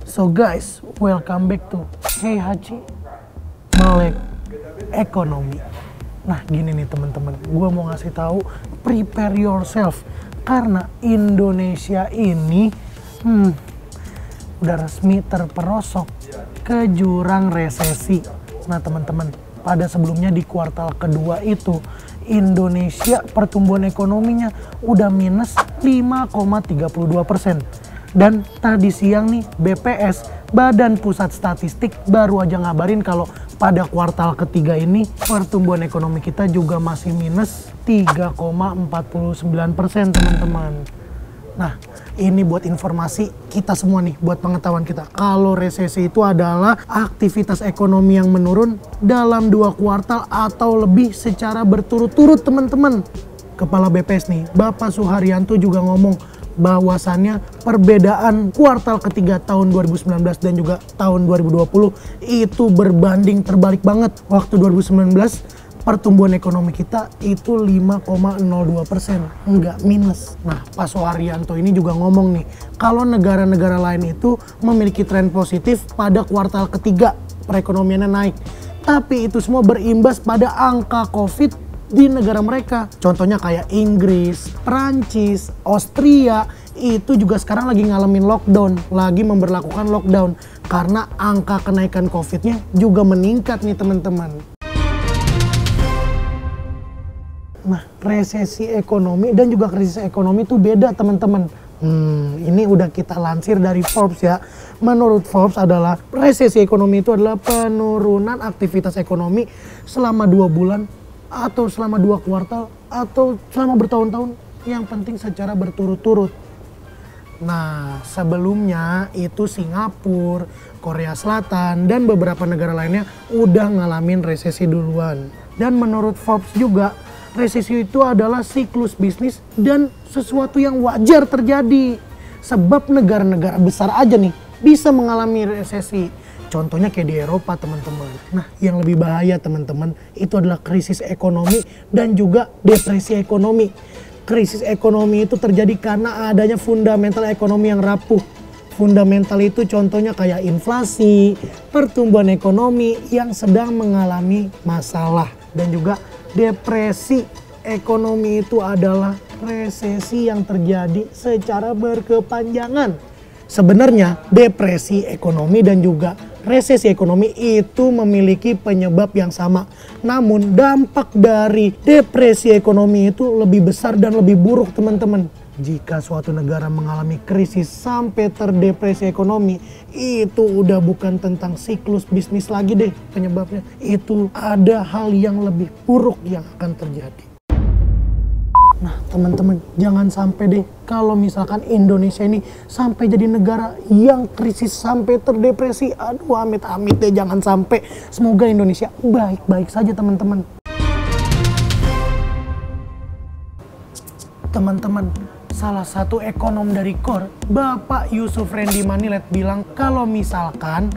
So guys, welcome back to Hey Haji Melek Ekonomi. Nah gini nih teman-teman, gue mau ngasih tahu prepare yourself karena Indonesia ini udah resmi terperosok ke jurang resesi. Nah teman-teman, pada sebelumnya di kuartal kedua itu Indonesia pertumbuhan ekonominya udah minus 5,32%. Dan tadi siang nih BPS, Badan Pusat Statistik, baru aja ngabarin kalau pada kuartal ketiga ini pertumbuhan ekonomi kita juga masih minus 3,49% teman-teman. Nah ini buat informasi kita semua nih, buat pengetahuan kita. Kalau resesi itu adalah aktivitas ekonomi yang menurun dalam 2 kuartal atau lebih secara berturut-turut teman-teman. Kepala BPS nih, Bapak Suharyanto juga ngomong bahwasannya perbedaan kuartal ketiga tahun 2019 dan juga tahun 2020 itu berbanding terbalik banget. Waktu 2019 pertumbuhan ekonomi kita itu 5,02%, nggak minus. Nah Pak Suharyanto ini juga ngomong nih, kalau negara-negara lain itu memiliki tren positif pada kuartal ketiga perekonomiannya naik, tapi itu semua berimbas pada angka COVID di negara mereka. Contohnya kayak Inggris, Perancis, Austria itu juga sekarang lagi ngalamin lockdown, lagi memberlakukan lockdown karena angka kenaikan COVID-nya juga meningkat nih teman-teman. Nah, resesi ekonomi dan juga krisis ekonomi itu beda teman-teman. Ini udah kita lansir dari Forbes ya. Menurut Forbes adalah resesi ekonomi itu adalah penurunan aktivitas ekonomi selama 2 bulan atau selama 2 kuartal atau selama bertahun-tahun, yang penting secara berturut-turut. Nah sebelumnya itu Singapura, Korea Selatan dan beberapa negara lainnya udah ngalamin resesi duluan. Dan menurut Forbes juga resesi itu adalah siklus bisnis dan sesuatu yang wajar terjadi. Sebab negara-negara besar aja nih bisa mengalami resesi. Contohnya kayak di Eropa teman-teman. Nah yang lebih bahaya teman-teman itu adalah krisis ekonomi dan juga depresi ekonomi. Krisis ekonomi itu terjadi karena adanya fundamental ekonomi yang rapuh. Fundamental itu contohnya kayak inflasi, pertumbuhan ekonomi yang sedang mengalami masalah. Dan juga depresi ekonomi itu adalah resesi yang terjadi secara berkepanjangan. Sebenarnya depresi ekonomi dan juga resesi ekonomi itu memiliki penyebab yang sama. Namun dampak dari depresi ekonomi itu lebih besar dan lebih buruk teman-teman. Jika suatu negara mengalami krisis sampai terdepresi ekonomi, itu udah bukan tentang siklus bisnis lagi deh penyebabnya. Itu ada hal yang lebih buruk yang akan terjadi. Nah teman-teman, jangan sampai deh kalau misalkan Indonesia ini sampai jadi negara yang krisis sampai terdepresi. Aduh amit-amit deh, jangan sampai. Semoga Indonesia baik-baik saja teman-teman. Teman-teman, salah satu ekonom dari KOR, Bapak Yusuf Randy Manilet bilang kalau misalkan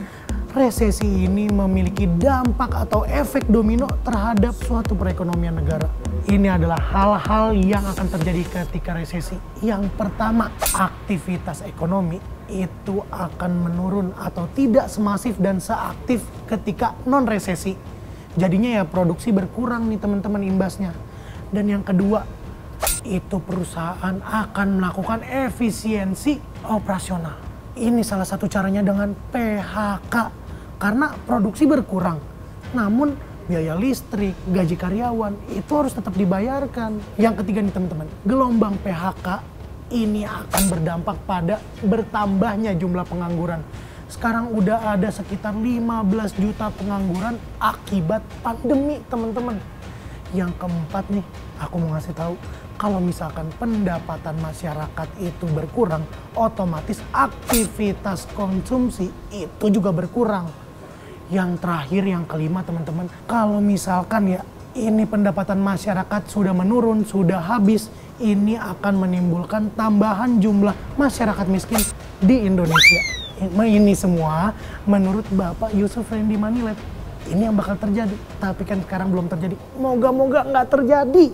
resesi ini memiliki dampak atau efek domino terhadap suatu perekonomian negara. Ini adalah hal-hal yang akan terjadi ketika resesi. Yang pertama, aktivitas ekonomi itu akan menurun atau tidak semasif dan seaktif ketika non-resesi. Jadinya ya produksi berkurang nih teman-teman imbasnya. Dan yang kedua, itu perusahaan akan melakukan efisiensi operasional. Ini salah satu caranya dengan PHK. Karena produksi berkurang. Namun biaya listrik, gaji karyawan itu harus tetap dibayarkan. Yang ketiga nih teman-teman, gelombang PHK ini akan berdampak pada bertambahnya jumlah pengangguran. Sekarang udah ada sekitar 15 juta pengangguran akibat pandemi teman-teman. Yang keempat nih, aku mau ngasih tahu kalau misalkan pendapatan masyarakat itu berkurang, otomatis aktivitas konsumsi itu juga berkurang. Yang terakhir, yang kelima teman-teman, kalau misalkan ya ini pendapatan masyarakat sudah menurun, sudah habis, ini akan menimbulkan tambahan jumlah masyarakat miskin di Indonesia. Ini semua menurut Bapak Yusuf Randy Manilet. Ini yang bakal terjadi, tapi kan sekarang belum terjadi. Moga-moga nggak terjadi.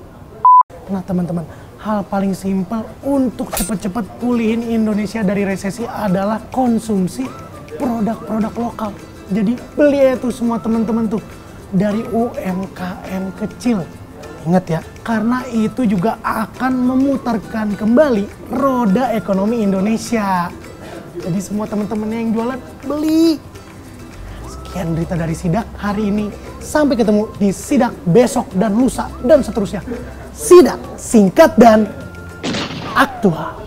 Nah teman-teman, hal paling simpel untuk cepet-cepet pulihin Indonesia dari resesi adalah konsumsi produk-produk lokal. Jadi beli itu semua teman-teman tuh dari UMKM kecil. Ingat ya, karena itu juga akan memutarkan kembali roda ekonomi Indonesia. Jadi semua teman-teman yang jualan, beli. Sekian berita dari Sidak hari ini. Sampai ketemu di Sidak besok dan lusa dan seterusnya. Sidak, singkat dan aktual.